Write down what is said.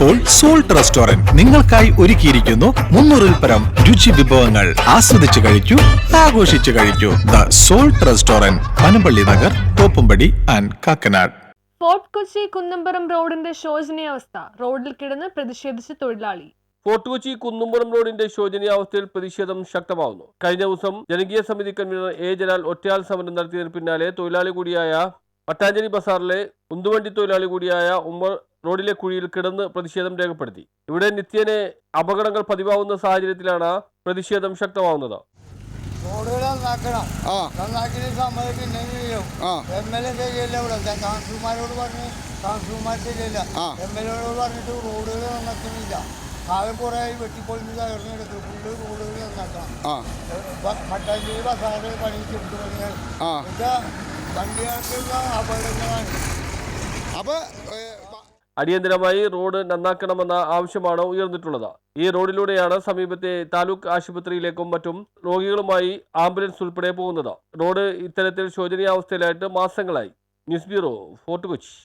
ഇപ്പോൾ salt restaurant നിങ്ങൾക്കായി ഒരുക്കിയിരിക്കുന്നു 300-ൽ പരം രുചി വിഭവങ്ങൾ. ആസ്വദിച്ചു കഴിക്കൂ, ആഘോഷിച്ചു കഴിക്കൂ. The salt restaurant, Panampilly Nagar, Thoppumpady and Kakkanad. Fort Kochi Kunnampuram റോഡിന്റെ ശോചനീയാവസ്ഥ. റോഡിൽ കിടന്ന് പ്രതിഷേധിച്ച് തൊഴിലാളി. ഫോർട്ട് കൊച്ചി കുന്നുംപുറം റോഡിന്റെ ശോചനീയാവസ്ഥയിൽ പ്രതിഷേധം ശക്തമാവുന്നു. കഴിഞ്ഞ ദിവസം ജനകീയ സമിതി കൺവീനർ എ ജലാൽ ഒറ്റയാൾ സമരം നടത്തിയതിന് പിന്നാലെ തൊഴിലാളി കൂടിയായ മട്ടാഞ്ചേരി ബസാറിലെ ഉന്തുവണ്ടി തൊഴിലാളി കൂടിയായ ഉമ്മർ റോഡിലെ കുഴിയിൽ കിടന്ന് പ്രതിഷേധം രേഖപ്പെടുത്തി. ഇവിടെ നിത്യേന അപകടങ്ങൾ പതിവാകുന്ന സാഹചര്യത്തിലാണ് പ്രതിഷേധം ശക്തമാവുന്നത്. പറഞ്ഞിട്ട് റോഡുകൾ നന്നാക്കുന്നില്ല. കാലം കുറേ വെട്ടിപ്പൊളിഞ്ഞ് തകർന്നെടുത്ത് ഫുള്ള് റോഡുകൾ നന്നാക്കണം. മട്ടാഞ്ചേരി ബസാറ് പണിക്ക് പണിയാണ്. വണ്ടികൾക്കുള്ള അപകടങ്ങളാണ്. അടിയന്തരമായി റോഡ് നന്നാക്കണമെന്ന ആവശ്യമാണ് ഉയർന്നിട്ടുള്ളത്. ഈ റോഡിലൂടെയാണ് സമീപത്തെ താലൂക്ക് ആശുപത്രിയിലേക്കും മറ്റും രോഗികളുമായി ആംബുലൻസ് ഉൾപ്പെടെ പോകുന്നത്. റോഡ് ഇത്തരത്തിൽ ശോചനീയാവസ്ഥയിലായിട്ട് മാസങ്ങളായി. News bureau, fort Kochi.